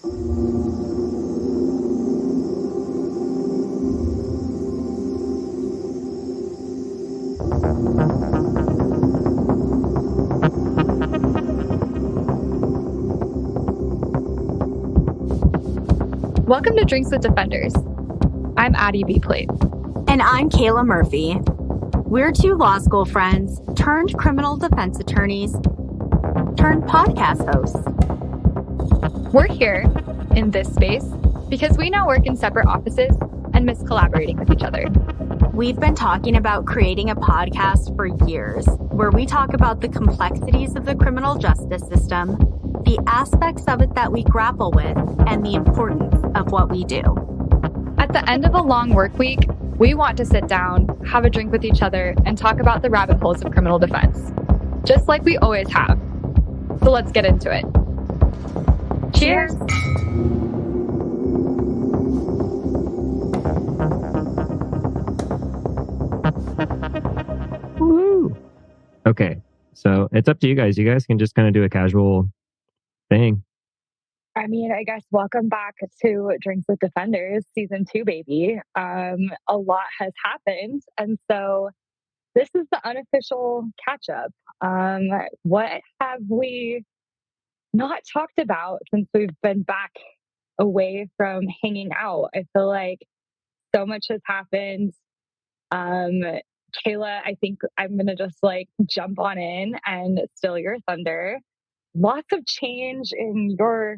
Welcome to Drinks with Defenders. I'm Addie B. Plate. And I'm Kayla Murphy. We're two law school friends turned criminal defense attorneys turned podcast hosts. We're here in this space because we now work in separate offices and miss collaborating with each other. We've been talking about creating a podcast for years where we talk about the complexities of the criminal justice system, the aspects of it that we grapple with, and the importance of what we do. At the end of a long work week, we want to sit down, have a drink with each other, and talk about the rabbit holes of criminal defense, just like we always have. So let's get into it. Cheers! Woo! Okay, so it's up to you guys. You guys can just kind of do a casual thing. I mean, I guess welcome back to Drinks with Defenders, season 2, baby. A lot has happened, and so this is the unofficial catch up. What have we not talked about since we've been back away from hanging out? I feel like so much has happened. Kayla, I think I'm gonna just jump on in and steal your thunder. Lots of change in your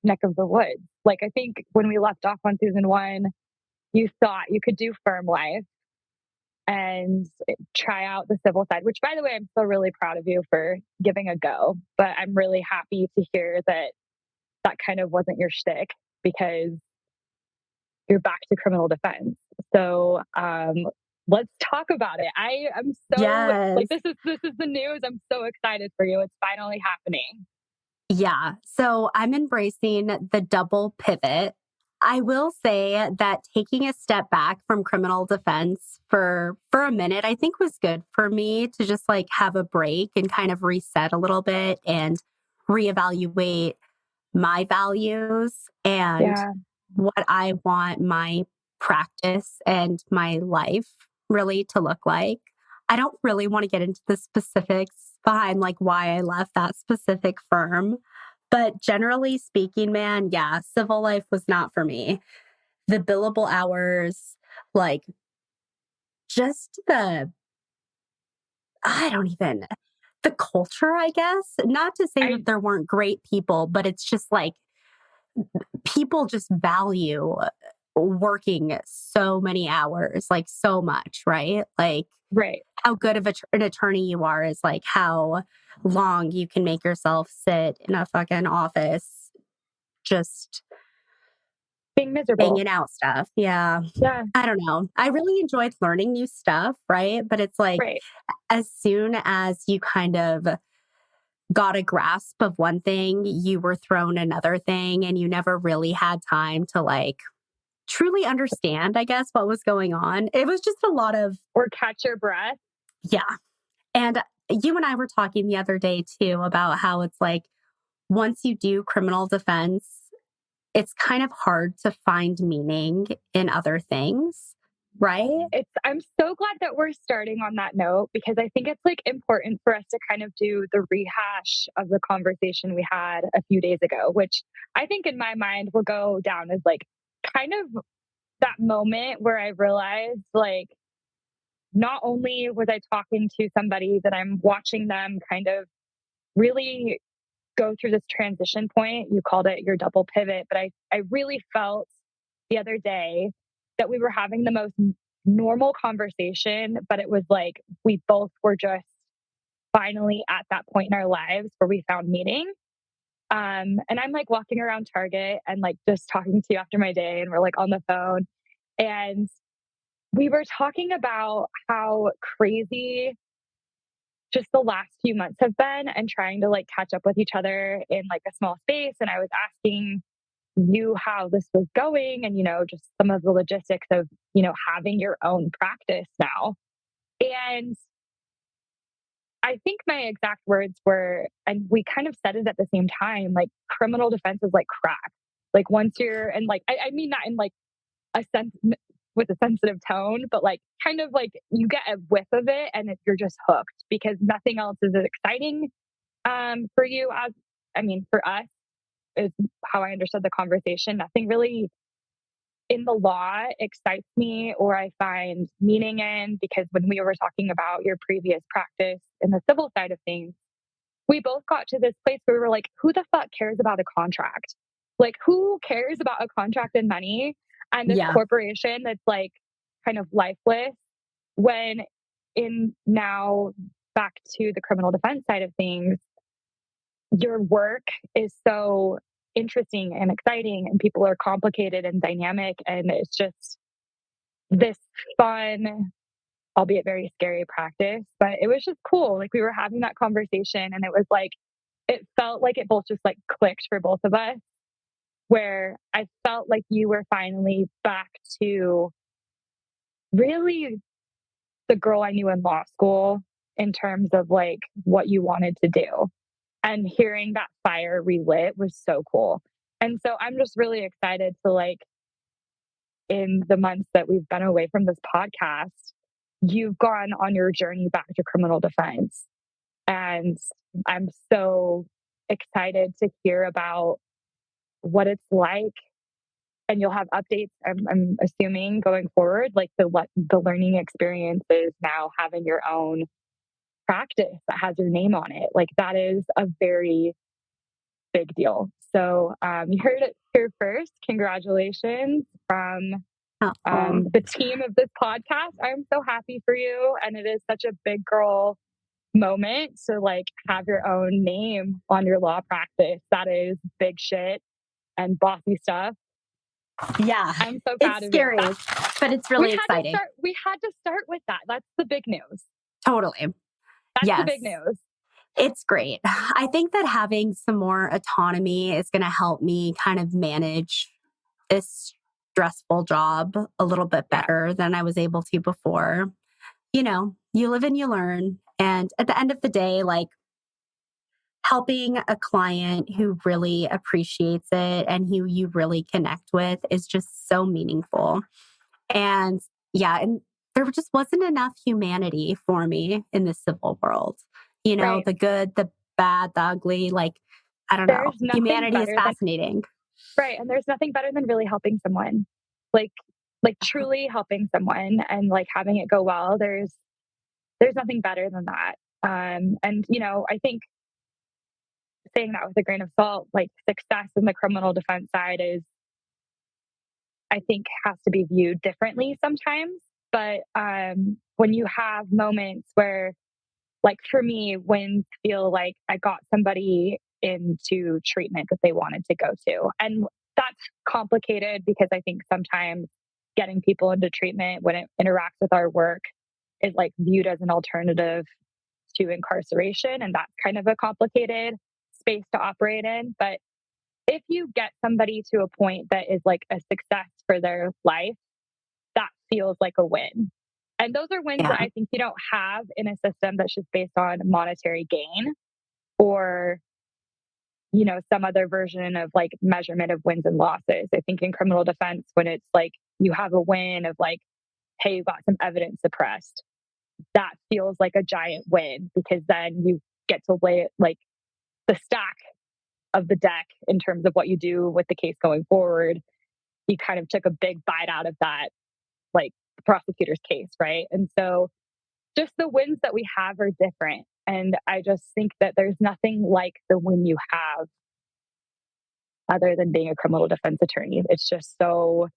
neck of the woods. I think when we left off on season 1, you thought you could do firm life and try out the civil side, which, by the way, I'm still really proud of you for giving a go. But I'm really happy to hear that that kind of wasn't your shtick, because you're back to criminal defense. So let's talk about it. I'm so Yes. this is the news. I'm so excited for you. It's finally happening. Yeah. So I'm embracing the double pivot. I will say that taking a step back from criminal defense for a minute, I think was good for me to just have a break and kind of reset a little bit and reevaluate my values and what I want my practice and my life really to look like. I don't really want to get into the specifics behind why I left that specific firm. But generally speaking, man, yeah, civil life was not for me. The billable hours, just the culture, I guess. Not to say that there weren't great people, but it's just people just value working so many hours, so much, right? Right. How good of an attorney you are is how long you can make yourself sit in a fucking office just being miserable, banging out stuff. Yeah. I don't know. I really enjoyed learning new stuff, right? But it's as soon as you kind of got a grasp of one thing, you were thrown another thing, and you never really had time to truly understand, I guess, what was going on. It was just a lot of... Or catch your breath. Yeah. And you and I were talking the other day too about how it's once you do criminal defense, it's kind of hard to find meaning in other things, right? I'm so glad that we're starting on that note, because I think it's important for us to kind of do the rehash of the conversation we had a few days ago, which I think in my mind will go down as kind of that moment where I realized not only was I talking to somebody that I'm watching them kind of really go through this transition point, you called it your double pivot, but I really felt the other day that we were having the most normal conversation, but it was we both were just finally at that point in our lives where we found meaning. And I'm walking around Target and just talking to you after my day, and we're on the phone, and we were talking about how crazy just the last few months have been, and trying to catch up with each other in a small space. And I was asking you how this was going, and just some of the logistics of having your own practice now. And I think my exact words were, and we kind of said it at the same time, criminal defense is like crack. Like once you're, and like, I mean that in like a sense with a sensitive tone, but like kind of like you get a whiff of it and you're just hooked because nothing else is as exciting for you as, I mean, for us is how I understood the conversation. Nothing really in the law excites me or I find meaning in, because when we were talking about your previous practice in the civil side of things, we both got to this place where we were like, who the fuck cares about a contract? Like, who cares about a contract and money and this Yeah. corporation that's like kind of lifeless, when in now back to the criminal defense side of things, your work is so interesting and exciting and people are complicated and dynamic, and it's just this fun, albeit very scary practice, but it was just cool. Like we were having that conversation and it was like, it felt like it both just like clicked for both of us, where I felt like you were finally back to really the girl I knew in law school in terms of like what you wanted to do. And hearing that fire relit was so cool. And so I'm just really excited to like, in the months that we've been away from this podcast, you've gone on your journey back to criminal defense. And I'm so excited to hear about what it's like. And you'll have updates, I'm assuming, going forward, like the learning experiences now having your own practice that has your name on it. Like that is a very big deal. So you heard it here first. Congratulations from the team of this podcast. I'm so happy for you. And it is such a big girl moment to like have your own name on your law practice. That is big shit and bossy stuff. Yeah. I'm so proud it's of scary, you. but it's really exciting. We had to start with that. That's the big news. Totally. That's the big news. It's great. I think that having some more autonomy is going to help me kind of manage this stressful job a little bit better than I was able to before. You know, you live and you learn. And at the end of the day, like helping a client who really appreciates it and who you really connect with is just so meaningful. And yeah, and there just wasn't enough humanity for me in the civil world. You know, Right. the good, the bad, the ugly, like, I don't know. Humanity is fascinating. Right. And there's nothing better than really helping someone. Like truly helping someone and like having it go well. There's nothing better than that. And you know, I think saying that with a grain of salt, like success in the criminal defense side is, I think, has to be viewed differently sometimes. But when you have moments where, like for me, when feel like I got somebody into treatment that they wanted to go to, and that's complicated because I think sometimes getting people into treatment when it interacts with our work is like viewed as an alternative to incarceration, and that's kind of a complicated space to operate in. But if you get somebody to a point that is like a success for their life, that feels like a win. And those are wins that I think you don't have in a system that's just based on monetary gain or, you know, some other version of like measurement of wins and losses. I think in criminal defense, when it's like you have a win of like, hey, you got some evidence suppressed, that feels like a giant win because then you get to lay it like the stack of the deck in terms of what you do with the case going forward. You kind of took a big bite out of that, like the prosecutor's case, right? And so just the wins that we have are different. And I just think that there's nothing like the win you have other than being a criminal defense attorney. It's just so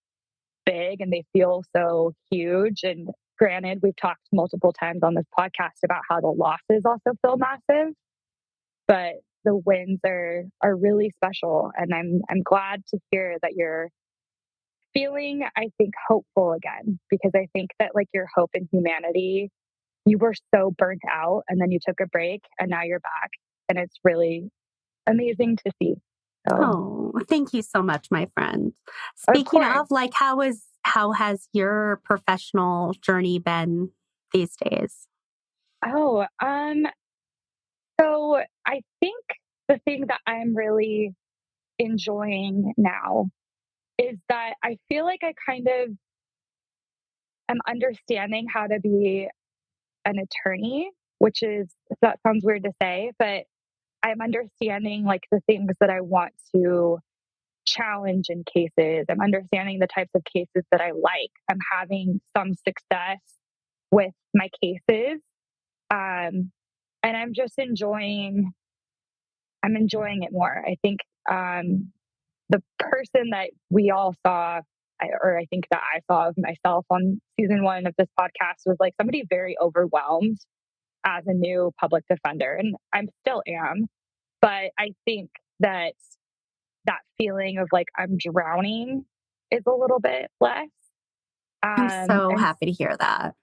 big and they feel so huge. And granted, we've talked multiple times on this podcast about how the losses also feel massive, but the wins are really special. And I'm glad to hear that you're feeling, I think, hopeful again, because I think that like your hope in humanity, you were so burnt out and then you took a break and now you're back. And it's really amazing to see. So, oh, thank you so much, my friend. Speaking of like, how has your professional journey been these days? Oh, so I think the thing that I'm really enjoying now is that I feel like I kind of am understanding how to be an attorney, which is, that sounds weird to say, but I'm understanding like the things that I want to challenge in cases. I'm understanding the types of cases that I like. I'm having some success with my cases. And I'm just I'm enjoying it more. I think the person that we all saw, or I think that I saw of myself on season one of this podcast, was like somebody very overwhelmed as a new public defender. And I still am. But I think that that feeling of like I'm drowning is a little bit less. I'm so And happy to hear that.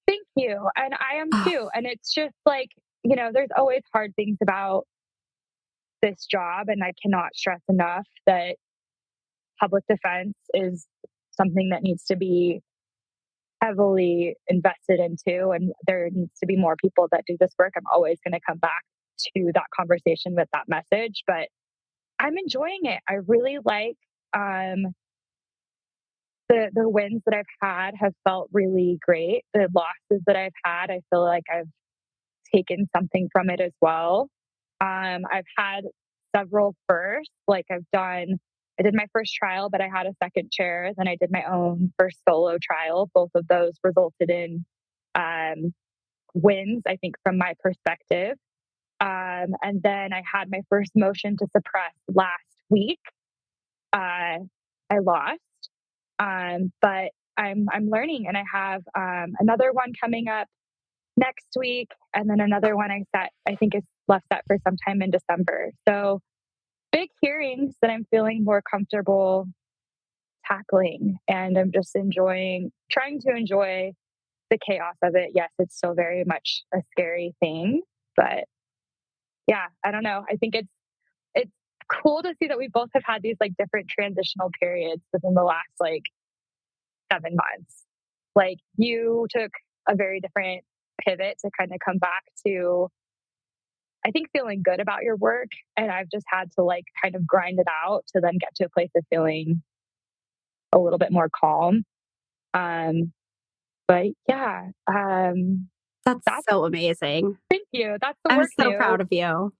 thank you. And I am too. And it's just like, there's always hard things about this job. And I cannot stress enough that public defense is something that needs to be heavily invested into. And there needs to be more people that do this work. I'm always going to come back to that conversation with that message. But I'm enjoying it. I really like the wins that I've had have felt really great. The losses that I've had, I feel like I've taken something from it as well. I've had several firsts. Like I did my first trial, but I had a second chair. Then I did my own first solo trial. Both of those resulted in um, wins, I think, from my perspective. And then I had my first motion to suppress last week. I lost, but I'm learning, and I have another one coming up next week, and then another one I think is left set for sometime in December. So big hearings that I'm feeling more comfortable tackling, and I'm just trying to enjoy the chaos of it. Yes, it's still very much a scary thing, but yeah, I don't know. I think it's cool to see that we both have had these like different transitional periods within the last like 7 months. Like you took a very different pivot to kind of come back to, I think, feeling good about your work. And I've just had to like kind of grind it out to then get to a place of feeling a little bit more calm. Um, but yeah, That's that's, so amazing. thank you. That's the I'm work so new. proud of you.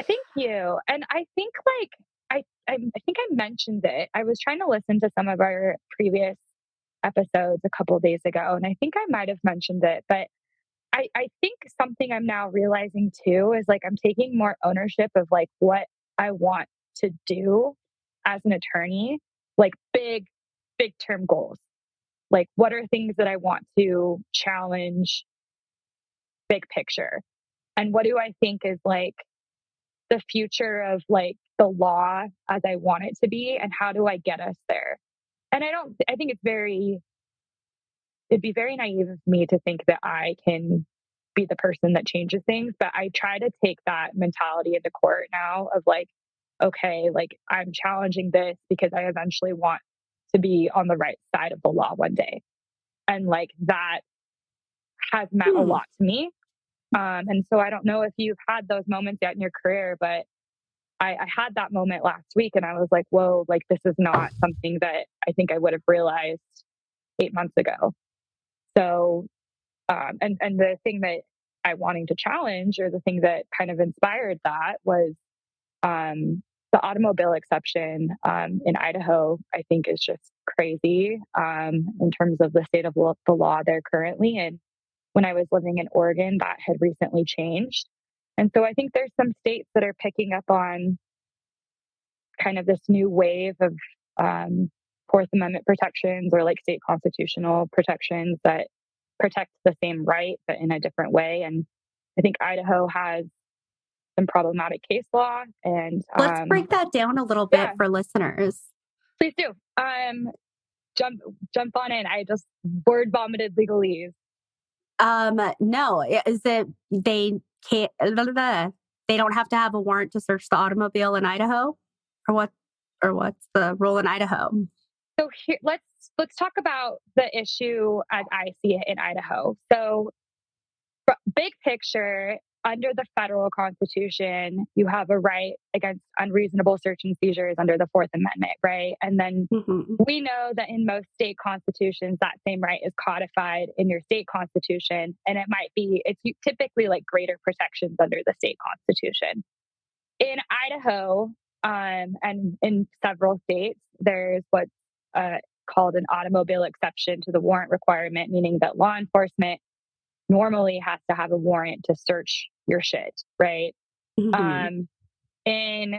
Thank you. And I think like, I think I mentioned it. I was trying to listen to some of our previous episodes a couple of days ago, and I think I might have mentioned it, but I think something I'm now realizing too is like I'm taking more ownership of like what I want to do as an attorney, like big term goals. Like what are things that I want to challenge big picture? And what do I think is like the future of like the law as I want it to be, and how do I get us there? And I think it'd be very naive of me to think that I can be the person that changes things, but I try to take that mentality into court now of like, okay, like I'm challenging this because I eventually want to be on the right side of the law one day. And like that has meant a Hmm. lot to me. And so I don't know if you've had those moments yet in your career, but I had that moment last week and I was like, whoa, like this is not something that I think I would have realized 8 months ago. So, and the thing that I wanting to challenge, or the thing that kind of inspired that, was the automobile exception in Idaho. I think is just crazy in terms of the state of the law there currently. And when I was living in Oregon, that had recently changed. And so I think there's some states that are picking up on kind of this new wave of um, Fourth Amendment protections, or like state constitutional protections that protect the same right, but in a different way. And I think Idaho has some problematic case law. And Let's break that down a little bit yeah, for listeners. please do. Jump jump on in. I just word vomited legalese. No, is it they can't, they don't have to have a warrant to search the automobile in Idaho, or what, or what's the rule in Idaho? So here, let's talk about the issue as I see it in Idaho. So big picture, under the federal constitution, you have a right against unreasonable search and seizures under the Fourth Amendment, right? And then Mhm. we know that in most state constitutions, that same right is codified in your state constitution. And it's typically like greater protections under the state constitution. In Idaho, and in several states, there's what's uh, called an automobile exception to the warrant requirement, meaning that law enforcement normally has to have a warrant to search your shit, right? Mhm. Um, and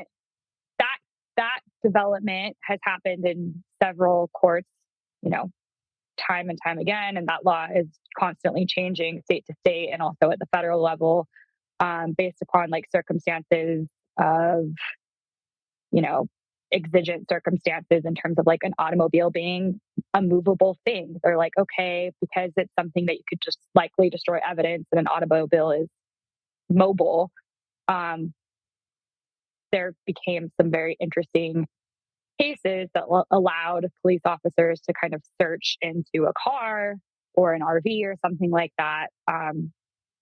that that development has happened in several courts, you know, time and time again, and that law is constantly changing state to state and also at the federal level, based upon like circumstances of, you know, exigent circumstances in terms of like an automobile being a movable thing. They're like, okay, because it's something that you could just likely destroy evidence and an automobile is mobile. Um, there became some very interesting cases that allowed police officers to kind of search into a car or an RV or something like that,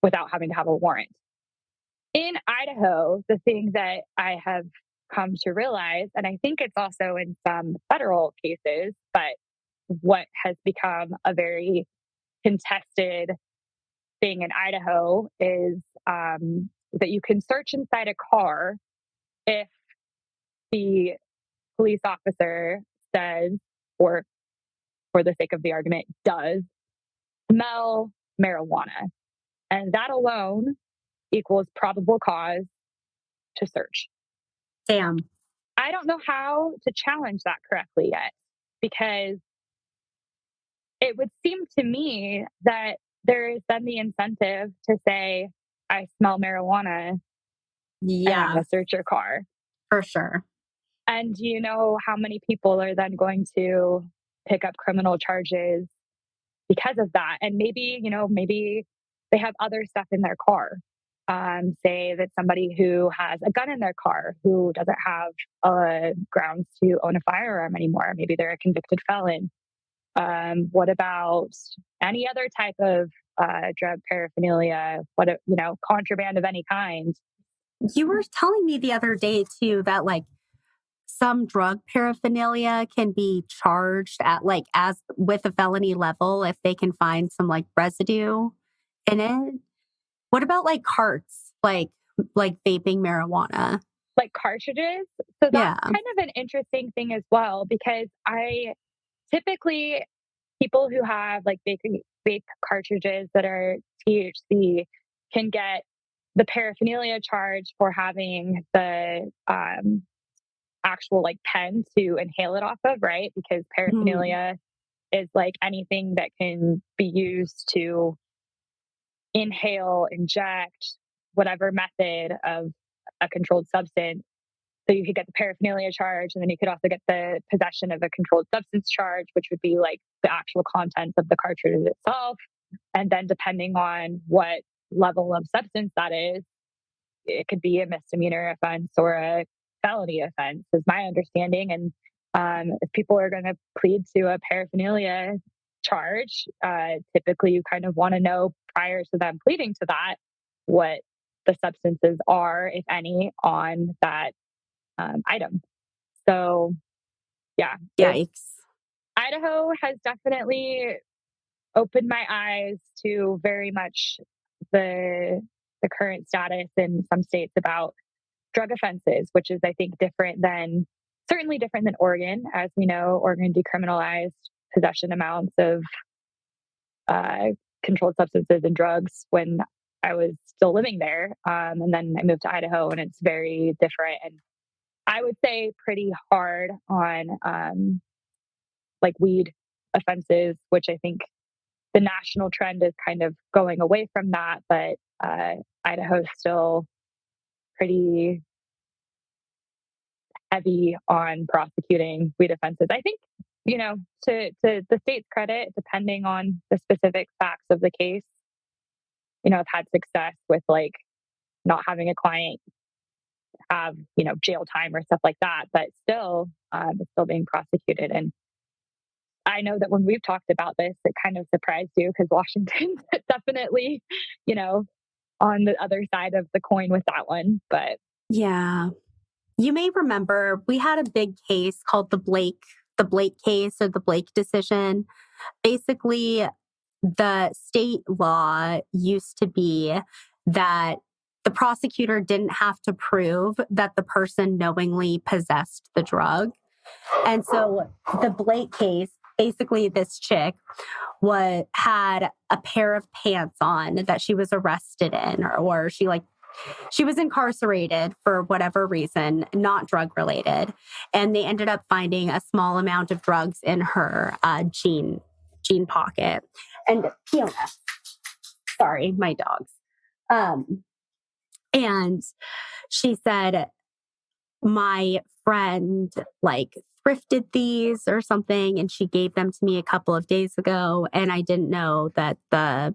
without having to have a warrant. In Idaho, the thing that I have come to realize, and I think it's also in some federal cases, but what has become a very contested thing in Idaho is, that you can search inside a car if the police officer says, or for the sake of the argument, does smell marijuana. And that alone equals probable cause to search. Damn. I don't know how to challenge that correctly yet, because it would seem to me that there is then the incentive to say, I smell marijuana and I'm Yeah, going to search your car. for sure. And do you know how many people are then going to pick up criminal charges because of that? And maybe, maybe they have other stuff in their car. Say that somebody who has a gun in their car who doesn't have grounds to own a firearm anymore. Maybe they're a convicted felon. What about any other type of drug paraphernalia? Contraband of any kind? You were telling me the other day too that like some drug paraphernalia can be charged at like as with a felony level if they can find some like residue in it. What about like carts, like vaping marijuana? Like cartridges. So that's Yeah. kind of an interesting thing as well, because I typically people who have like vape cartridges that are THC can get the paraphernalia charge for having the actual like pen to inhale it off of, right? Because Mhm. paraphernalia is like anything that can be used to inhale, inject, whatever method of a controlled substance. So you could get the paraphernalia charge, and then you could also get the possession of a controlled substance charge, which would be like the actual contents of the cartridge itself. And then depending on what level of substance that is, it could be a misdemeanor offense or a felony offense, is my understanding. And if people are going to plead to a paraphernalia charge, typically you kind of want to know prior to them pleading to that what the substances are, if any, on that item. So, yeah, Yikes. Idaho has definitely opened my eyes to very much the the current status in some states about drug offenses, which is, I think, certainly different than Oregon. As we know, Oregon decriminalized possession amounts of uh, controlled substances and drugs when I was still living there. And then I moved to Idaho, and it's very different. And I would say pretty hard on like weed offenses, which I think the national trend is kind of going away from that. But Idaho's still pretty heavy on prosecuting weed offenses. I think, to the state's credit, depending on the specific facts of the case, I've had success with like not having a client have, jail time or stuff like that, but still, it's still being prosecuted. And I know that when we've talked about this, it kind of surprised you because Washington definitely, you know, on the other side of the coin with that one. But yeah. You may remember we had a big case called the Blake case or the Blake decision. Basically, the state law used to be that the prosecutor didn't have to prove that the person knowingly possessed the drug. And so the Blake case, basically this chick had a pair of pants on that she was arrested in, or she was incarcerated for whatever reason, not drug related. And they ended up finding a small amount of drugs in her jean pocket. And Fiona, sorry, my dogs. And she said, my friend thrifted these or something, and she gave them to me a couple of days ago, and I didn't know that the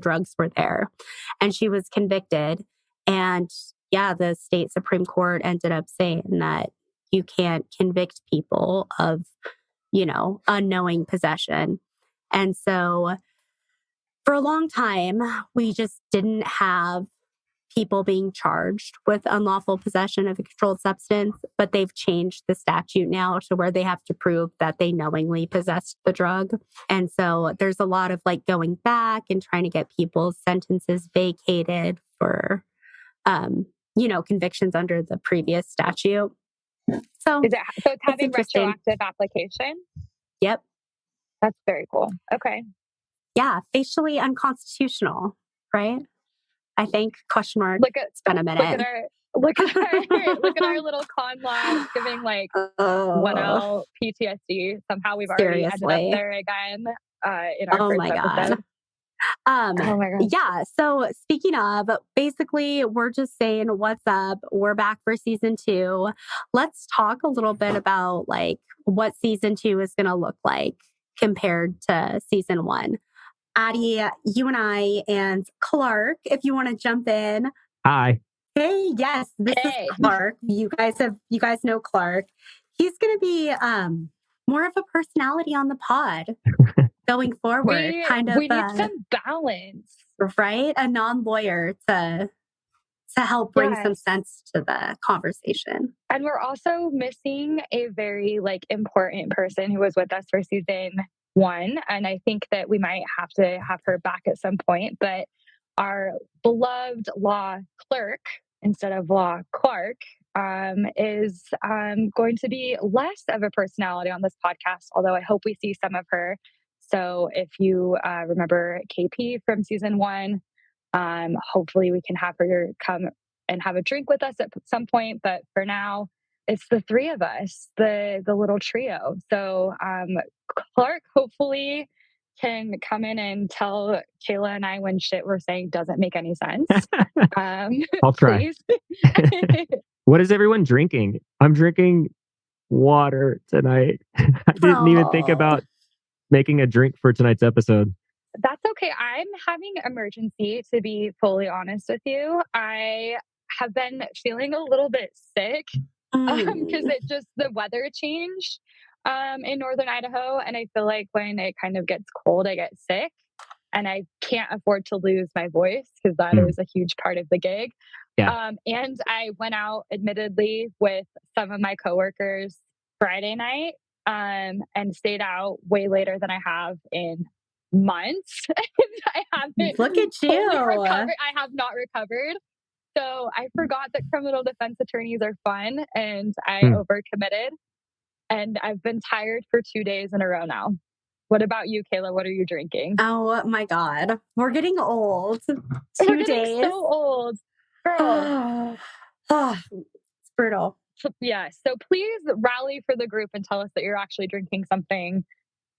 drugs were there. And she was convicted. And yeah, the state Supreme Court ended up saying that you can't convict people of, unknowing possession. And so for a long time, we just didn't have people being charged with unlawful possession of a controlled substance, but they've changed the statute now to where they have to prove that they knowingly possessed the drug. And so there's a lot of going back and trying to get people's sentences vacated for, convictions under the previous statute. So it's having retroactive application? Yep. That's very cool. Okay. Yeah. Facially unconstitutional, right? I think, question mark. It's been a minute. Look at our little con law giving 1L PTSD. Somehow we've already ended up there again in our first episode. Oh my God. Yeah. So speaking of, basically, we're just saying, what's up? We're back for season 2. Let's talk a little bit about what season 2 is going to look like compared to season 1. Addie, you and I and Clark, if you want to jump in. Hi. Hey, yes, this is Clark. You guys know Clark. He's going to be more of a personality on the pod going forward. We need some balance, right? A non-lawyer to help bring some sense to the conversation. And we're also missing a very important person who was with us for season 1. And I think that we might have to have her back at some point. But our beloved law clerk, instead of law Clark, is going to be less of a personality on this podcast, although I hope we see some of her. So if you remember KP from season 1, hopefully we can have her come and have a drink with us at some point. But for now, it's the 3 of us, the little trio. So Clark hopefully can come in and tell Kayla and I when shit we're saying doesn't make any sense. I'll try. What is everyone drinking? I'm drinking water tonight. I didn't even think about making a drink for tonight's episode. That's okay. I'm having emergency, to be fully honest with you. I have been feeling a little bit sick because the weather changed in northern Idaho. And I feel like when it kind of gets cold, I get sick. And I can't afford to lose my voice because that is a huge part of the gig. Yeah. And I went out, admittedly, with some of my coworkers Friday night and stayed out way later than I have in months. I haven't. Look at you. Recovered. I have not recovered. So I forgot that criminal defense attorneys are fun, and I overcommitted. And I've been tired for 2 days in a row now. What about you, Kayla? What are you drinking? Oh my God. We're getting old. We're getting so old. Girl. It's brutal. Yeah. So please rally for the group and tell us that you're actually drinking something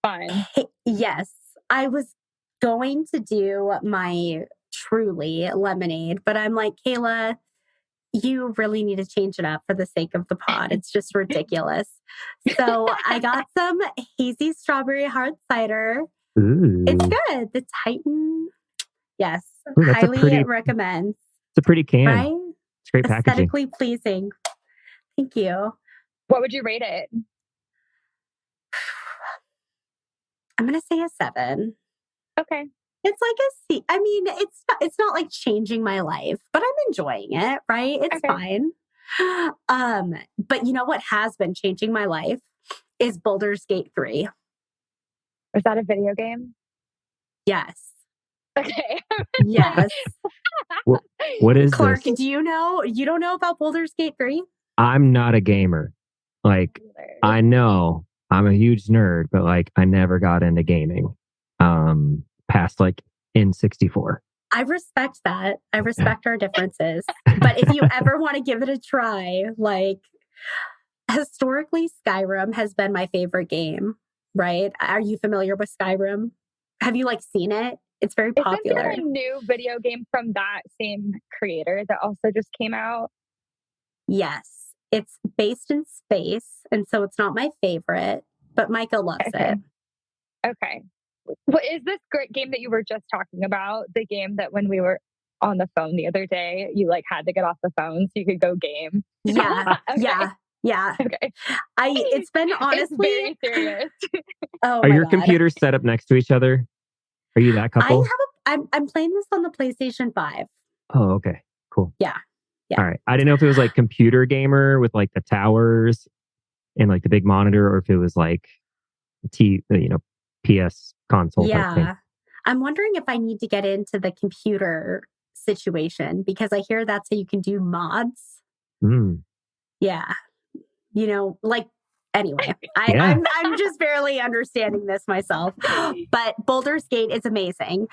fun. Yes. I was going to do my Truly lemonade, but I'm like, Kayla, you really need to change it up for the sake of the pod. It's just ridiculous. So I got some hazy strawberry hard cider. Ooh. It's good. The Titan. Yes. Highly recommend. It's a pretty can. Right? It's great packaging. Aesthetically pleasing. Thank you. What would you rate it? I'm going to say a 7. Okay. It's I mean, it's not like changing my life, but I'm enjoying it, right? It's fine. But you know what has been changing my life is Baldur's Gate 3. Is that a video game? Yes. Okay. Yes. What is Clark, this? do you know? You don't know about Baldur's Gate 3? I'm not a gamer. Like, I know I'm a huge nerd, but like, I never got into gaming past like N64. I respect that. I respect our differences. But if you ever want to give it a try, like, historically, Skyrim has been my favorite game, right? Are you familiar with Skyrim? Have you like seen it? It's very popular. Isn't there a new video game from that same creator that also just came out? Yes. It's based in space, and so it's not my favorite, but Micah loves it. Okay. What is this great game that you were just talking about? The game that when we were on the phone the other day, you like had to get off the phone so you could go game? Yeah. Okay. Yeah. Okay. It's been honestly it's very serious. Oh, are your computers set up next to each other? Are you that couple? I'm playing this on the PlayStation 5. Oh, okay. Cool. Yeah. All right. I didn't know if it was like computer gamer with like the towers and like the big monitor, or if it was like PS console. Yeah. I'm wondering if I need to get into the computer situation because I hear that's how you can do mods. Yeah. Like, anyway, I'm just barely understanding this myself, but Baldur's Gate is amazing.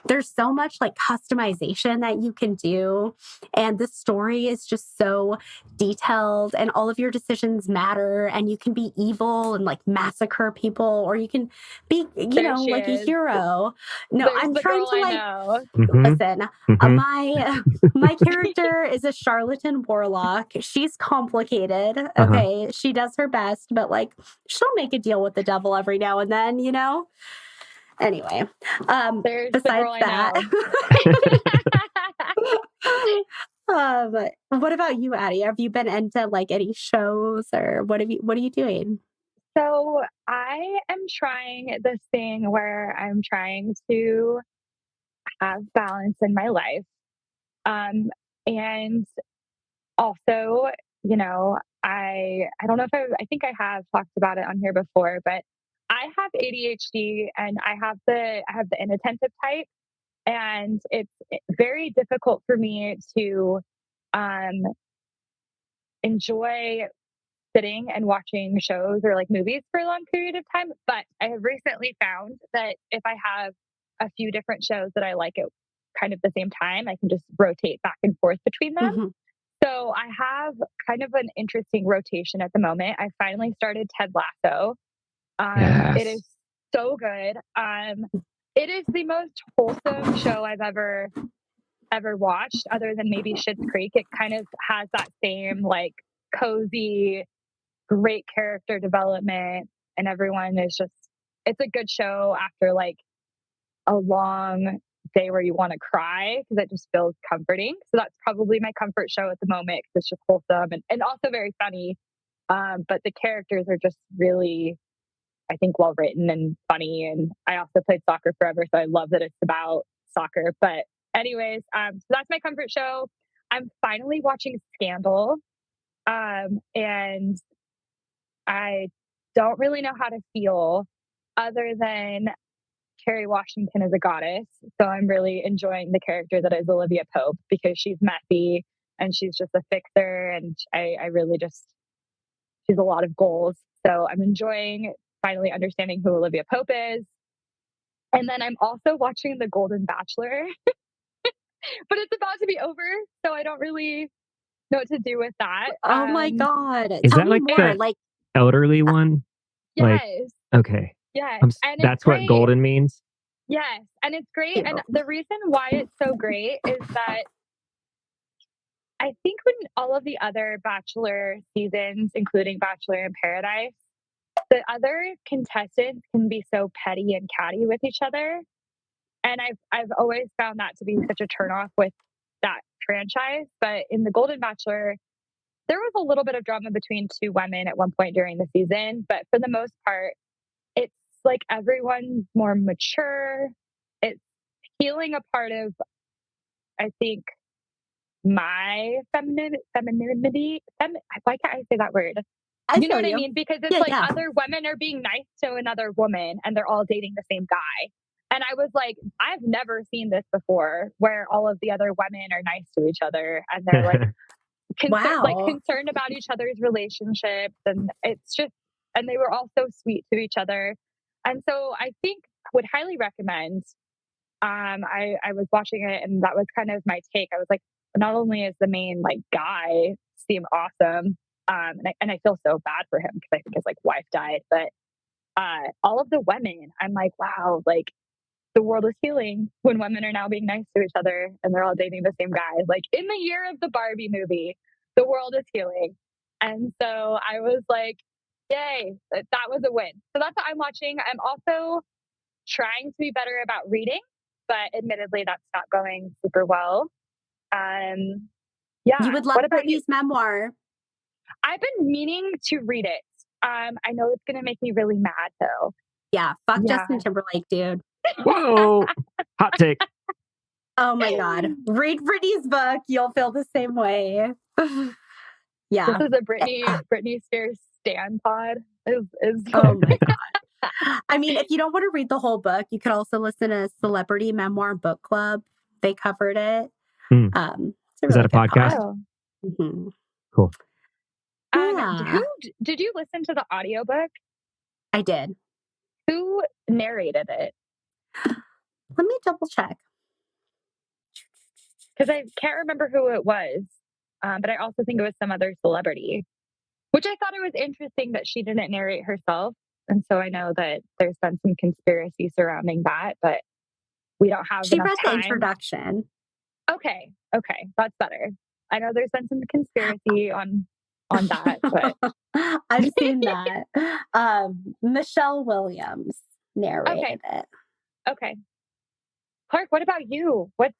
There's so much like customization that you can do, and the story is just so detailed, and all of your decisions matter, and you can be evil and like massacre people, or you can be, like a hero. No, I'm trying to like listen. My character is a charlatan warlock. She's complicated. Okay, she does her best, but like she'll make a deal with the devil every now and then, Anyway, besides that, what about you, Addie? Have you been into like any shows, or what are you doing? So I am trying this thing where I'm trying to have balance in my life. And also, I don't know if I think I have talked about it on here before, but I have ADHD and I have the inattentive type, and it's very difficult for me to enjoy sitting and watching shows or like movies for a long period of time. But I have recently found that if I have a few different shows that I like at kind of the same time, I can just rotate back and forth between them. Mm-hmm. So I have kind of an interesting rotation at the moment. I finally started Ted Lasso. Yes. It is so good. It is the most wholesome show I've ever watched, other than maybe Schitt's Creek. It kind of has that same like cozy, great character development, and everyone is just, it's a good show after like a long day where you want to cry, because it just feels comforting. So that's probably my comfort show at the moment, because it's just wholesome and also very funny. But the characters are just really, I think, well written and funny. And I also played soccer forever, so I love that it's about soccer. But anyways, so that's my comfort show. I'm finally watching Scandal. And I don't really know how to feel other than Kerry Washington is a goddess. So I'm really enjoying the character that is Olivia Pope, because she's messy and she's just a fixer. And I really just, she's a lot of goals. So I'm enjoying finally understanding who Olivia Pope is. And then I'm also watching The Golden Bachelor, but it's about to be over. So I don't really know what to do with that. Oh my God. Is that like more, the elderly one? Yes. Okay. Yes. And that's what golden means? Yes. And it's great. And the reason why it's so great is that I think when all of the other Bachelor seasons, including Bachelor in Paradise, the other contestants can be so petty and catty with each other. And I've always found that to be such a turnoff with that franchise. But in The Golden Bachelor, there was a little bit of drama between two women at one point during the season. But for the most part, it's like everyone's more mature. healing a part of, I think, my femininity. Why can't I say that word? You know what I mean? Because it's other women are being nice to another woman and they're all dating the same guy. And I was like, I've never seen this before where all of the other women are nice to each other and they're like, concerned about each other's relationships. And it's just, and they were all so sweet to each other. And so I think I would highly recommend, I was watching it and that was kind of my take. I was like, not only is the main like guy seem awesome, and I feel so bad for him because I think his like wife died, but all of the women, I'm like, wow, like the world is healing when women are now being nice to each other and they're all dating the same guy. Like in the year of the Barbie movie, the world is healing. And so I was like, yay, that was a win. So that's what I'm watching. I'm also trying to be better about reading, but admittedly, that's not going super well. You would love Britney's memoir. I've been meaning to read it. I know it's going to make me really mad, though. Yeah, fuck Justin Timberlake, dude. Whoa, hot take. Oh my God. Read Britney's book. You'll feel the same way. Yeah. This is a Britney Spears stan pod. Oh my God. I mean, if you don't want to read the whole book, you could also listen to Celebrity Memoir Book Club. They covered it. Is that a podcast? Mm-hmm. Cool. Did you listen to the audiobook? I did. Who narrated it? Let me double check. Because I can't remember who it was, but I also think it was some other celebrity, which I thought it was interesting that she didn't narrate herself. And so I know that there's been some conspiracy surrounding that, but we don't have enough time. She read the introduction. Okay, that's better. I know there's been some conspiracy on that, but I've seen that. Michelle Williams narrated it. Okay. Clark, what about you? What's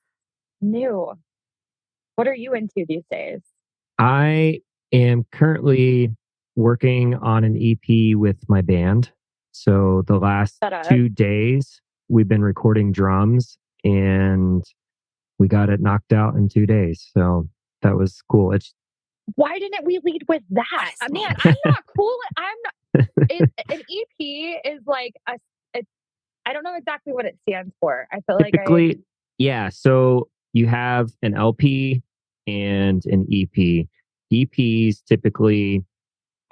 new? What are you into these days? I am currently working on an EP with my band. So the last 2 days, we've been recording drums and we got it knocked out in 2 days. So that was cool. Why didn't we lead with that? Man, I'm not cool. An EP is like I don't know exactly what it stands for. I feel typically, yeah. So you have an LP and an EP. EPs typically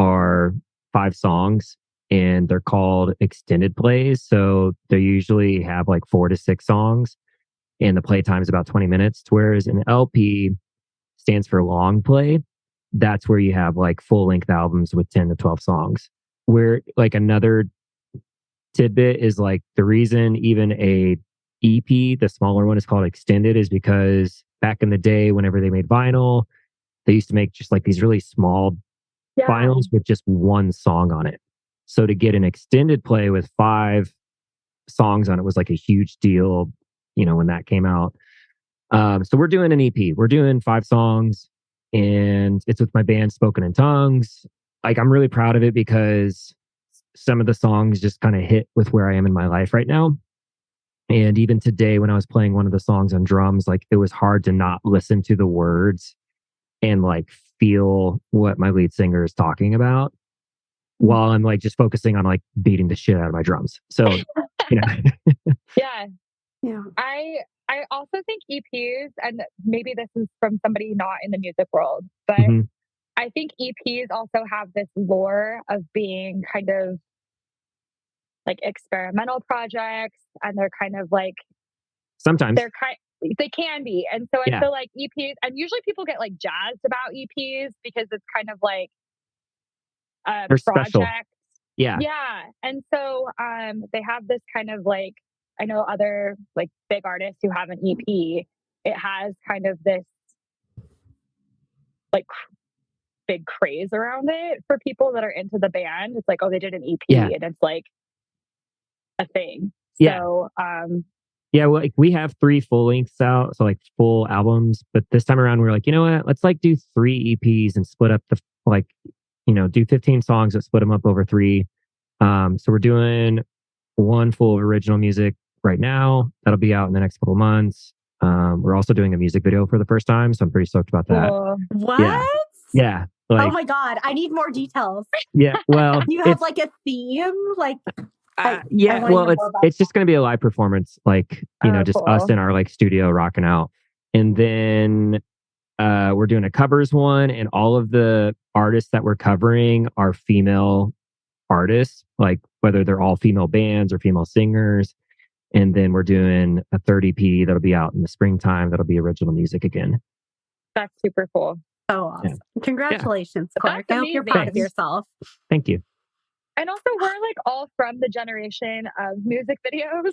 are 5 songs and they're called extended plays. So they usually have like 4 to 6 songs and the play time is about 20 minutes. Whereas an LP stands for long play. That's where you have like full length albums with 10 to 12 songs. Where like another tidbit is like the reason even a EP, the smaller one, is called extended is because back in the day, whenever they made vinyl, they used to make just like these really small vinyls with just one song on it. So to get an extended play with 5 songs on it was like a huge deal, when that came out. So we're doing an EP. We're doing 5 songs and it's with my band Spoken in Tongues. Like I'm really proud of it because some of the songs just kind of hit with where I am in my life right now. And even today, when I was playing one of the songs on drums, like it was hard to not listen to the words and like feel what my lead singer is talking about while I'm like just focusing on like beating the shit out of my drums. So, Yeah. I also think EPs, and maybe this is from somebody not in the music world, but I think EPs also have this lore of being kind of like experimental projects, and they're kind of like sometimes they can be. And so I feel like EPs, and usually people get like jazzed about EPs because it's kind of like a project. Special. Yeah. And so they have this kind of like, I know other like big artists who have an EP, it has kind of this like big craze around it for people that are into the band. It's like, oh, they did an EP and it's like a thing. So well, like we have 3 full lengths out, so like full albums. But this time around, we're like, you know what? Let's like do 3 EPs and split up the do 15 songs, but split them up over 3. So we're doing 1 full of original music, right now. That'll be out in the next couple of months. We're also doing a music video for the first time, so I'm pretty stoked about that. What? Yeah. Oh my God, I need more details. Yeah. Well, you have like a theme, like. Well, it's just going to be a live performance, like, just us in our like studio rocking out. And then we're doing a covers one, and all of the artists that we're covering are female artists, like whether they're all female bands or female singers. And then we're doing a 30 EP that'll be out in the springtime. That'll be original music again. That's super cool. So awesome. Yeah. Congratulations, Clark. I hope you're proud of yourself. Thank you. And also, we're like all from the generation of music videos.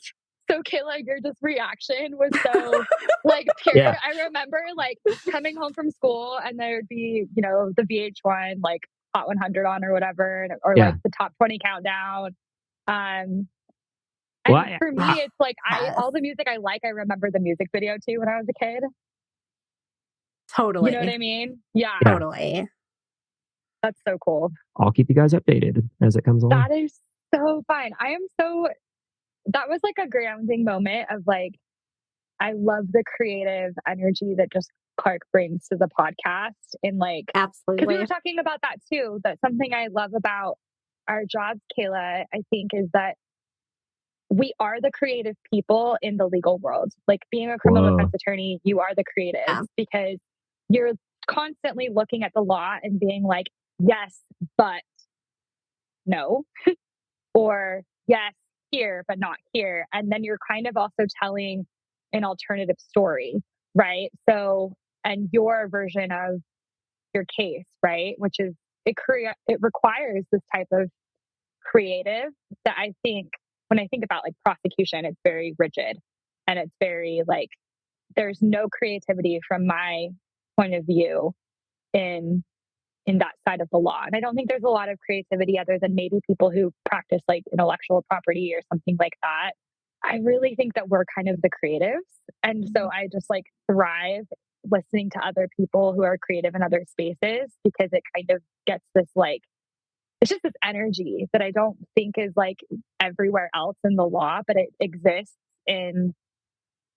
So Kayla, your just reaction was so like pure. Yeah. I remember like coming home from school and there'd be, the VH1 like Hot 100 on or whatever, or like the top 20 countdown. And for me, it's like all the music I like, I remember the music video too when I was a kid. Totally. You know what I mean? Yeah. Totally. That's so cool. I'll keep you guys updated as it comes along. That is so fun. That was like a grounding moment of like, I love the creative energy that just Clark brings to the podcast. And like, absolutely. Because we were talking about that too. That's something I love about our jobs, Kayla, I think, is that we are the creative people in the legal world. Like being a criminal defense attorney, you are the creatives because you're constantly looking at the law and being like, yes, but no, or yes, here, but not here. And then you're kind of also telling an alternative story, right? So, and your version of your case, right? Which is, it requires this type of creative that I think, when I think about like prosecution, it's very rigid and it's very like, there's no creativity from my point of view in that side of the law. And I don't think there's a lot of creativity other than maybe people who practice like intellectual property or something like that. I really think that we're kind of the creatives. And so I just like thrive listening to other people who are creative in other spaces because it kind of gets this like, it's just this energy that I don't think is like everywhere else in the law, but it exists in,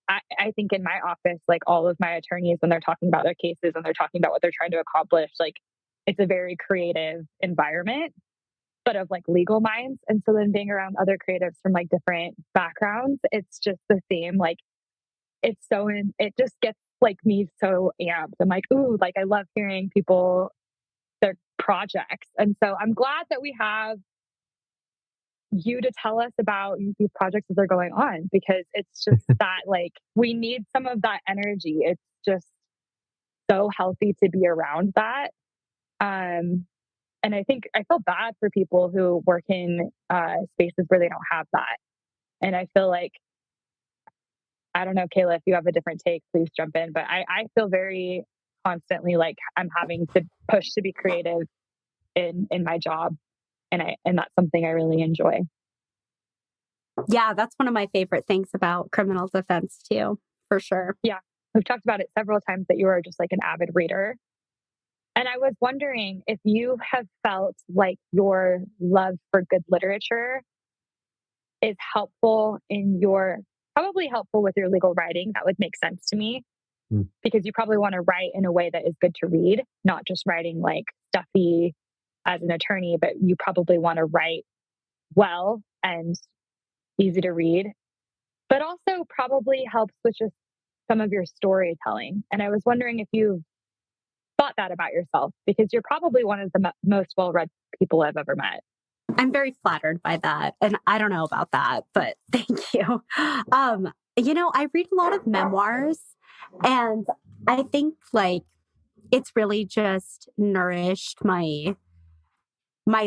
I think in my office, like all of my attorneys, when they're talking about their cases and they're talking about what they're trying to accomplish, like it's a very creative environment, but of like legal minds. And so then being around other creatives from like different backgrounds, it's just the same. Like it just gets like me so amped. I'm like, ooh, like I love hearing people, their projects. And so I'm glad that we have you to tell us about these projects as they're going on, because it's just that like we need some of that energy. It's just so healthy to be around that. And I think I feel bad for people who work in spaces where they don't have that. And I feel like, I don't know, Kayla, if you have a different take, please jump in. But I feel very constantly like I'm having to push to be creative in my job. And that's something I really enjoy. Yeah, that's one of my favorite things about criminal defense too, for sure. Yeah. We've talked about it several times that you are just like an avid reader. And I was wondering if you have felt like your love for good literature is helpful probably helpful with your legal writing. That would make sense to me because you probably want to write in a way that is good to read, not just writing like stuffy as an attorney, but you probably want to write well and easy to read, but also probably helps with just some of your storytelling. And I was wondering if you've thought that about yourself, because you're probably one of the most well-read people I've ever met. I'm very flattered by that. And I don't know about that, but thank you. I read a lot of memoirs, and I think like it's really just nourished my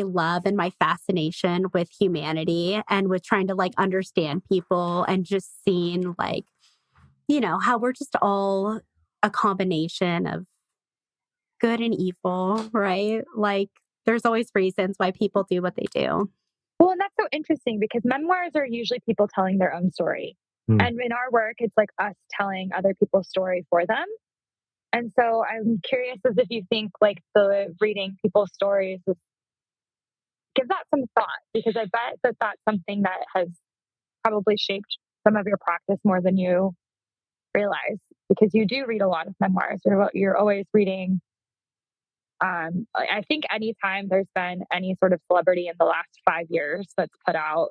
love and my fascination with humanity and with trying to like understand people and just seeing like, how we're just all a combination of good and evil, right? Like there's always reasons why people do what they do. Well, and that's so interesting because memoirs are usually people telling their own story. And in our work, it's like us telling other people's story for them. And so I'm curious as if you think like the reading people's stories give that some thought, because I bet that that's something that has probably shaped some of your practice more than you realize, because you do read a lot of memoirs. You're always reading. I think anytime there's been any sort of celebrity in the last 5 years that's put out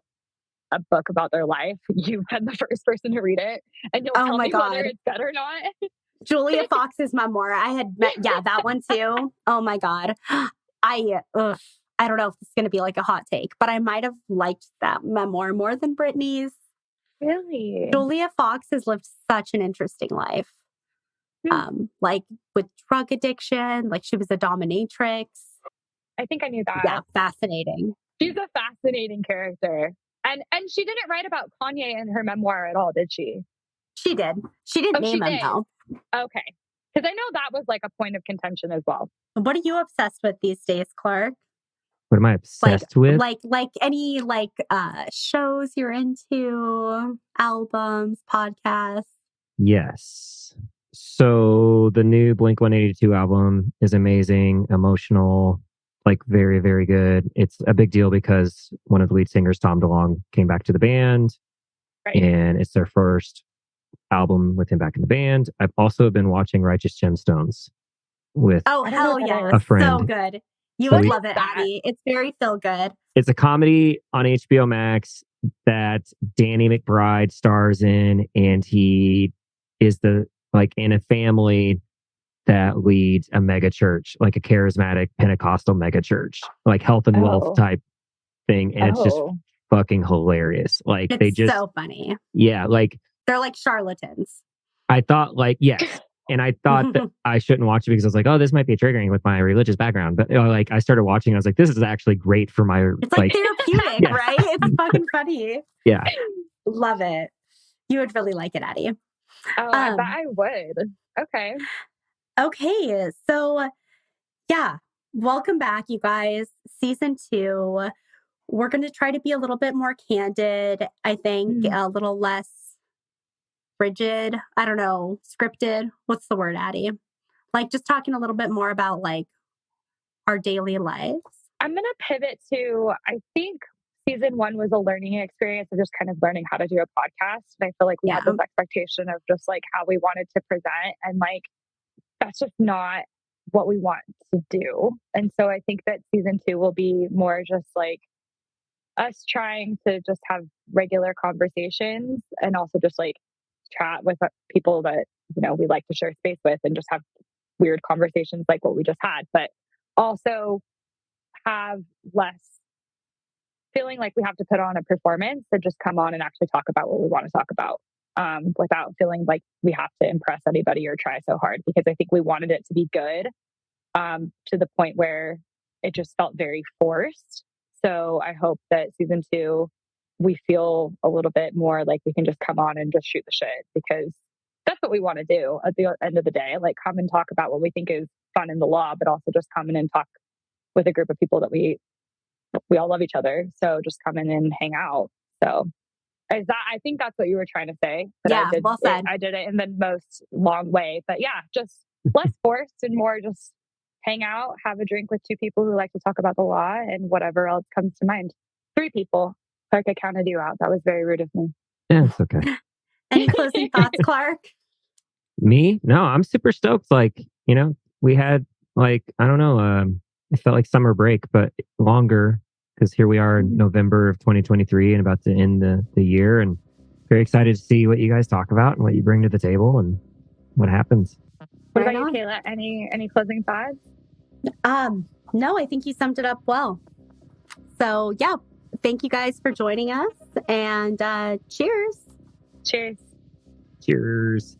a book about their life, you've been the first person to read it, and you'll tell me whether it's good or not. Julia Fox's memoir. I had met, that one too. Oh my God. I don't know if it's going to be like a hot take, but I might have liked that memoir more than Britney's. Really? Julia Fox has lived such an interesting life. Like with drug addiction, like she was a dominatrix. I think I knew that. Yeah, fascinating. She's a fascinating character. And she didn't write about Kanye in her memoir at all, did she? She did. She didn't name him though. Okay. Because I know that was like a point of contention as well. What are you obsessed with these days, Clark? What am I obsessed with? Like any shows you're into, albums, podcasts? Yes. So the new Blink-182 album is amazing, emotional, like very, very good. It's a big deal because one of the lead singers, Tom DeLonge, came back to the band. Right. And it's their first album with him back in the band. I've also been watching Righteous Gemstones with a friend. So good. You would love it, Addie. It's very feel good. It's a comedy on HBO Max that Danny McBride stars in, and he is in a family that leads a mega church, like a charismatic Pentecostal mega church, like health and wealth type thing. And it's just fucking hilarious. Like it's so funny. Yeah. Like they're like charlatans. I thought yes. And I thought that I shouldn't watch it because I was like, oh, this might be triggering with my religious background. But I started watching, I was like, this is actually great for my... It's like therapeutic, right? It's fucking funny. Yeah. Love it. You would really like it, Addie. Oh, I bet I would. Okay. Okay. So, yeah. Welcome back, you guys. Season 2. We're going to try to be a little bit more candid. I think a little less rigid. I don't know. Scripted. What's the word, Addie? Like just talking a little bit more about like our daily lives. I'm going to pivot to, I think season 1 was a learning experience of just kind of learning how to do a podcast. And I feel like we had this expectation of just like how we wanted to present. And like, that's just not what we want to do. And so I think that season 2 will be more just like us trying to just have regular conversations and also just like chat with people that, we like to share space with and just have weird conversations like what we just had, but also have less feeling like we have to put on a performance and just come on and actually talk about what we want to talk about without feeling like we have to impress anybody or try so hard, because I think we wanted it to be good to the point where it just felt very forced. So I hope that season 2, we feel a little bit more like we can just come on and just shoot the shit, because that's what we want to do at the end of the day. Like come and talk about what we think is fun in the law, but also just come in and talk with a group of people that we all love each other. So just come in and hang out. So I think that's what you were trying to say. Yeah, well said. I did it in the most long way, but yeah, just less forced and more just hang out, have a drink with 2 people who like to talk about the law and whatever else comes to mind. 3 people. Clark, I counted you out. That was very rude of me. Yeah, it's okay. Any closing thoughts, Clark? Me? No, I'm super stoked. Like, we had like, I don't know, it felt like summer break, but longer, because here we are in November of 2023 and about to end the year, and very excited to see what you guys talk about and what you bring to the table and what happens. What about you, Kayla? Any closing thoughts? No, I think you summed it up well. So yeah, thank you guys for joining us, and cheers. Cheers. Cheers.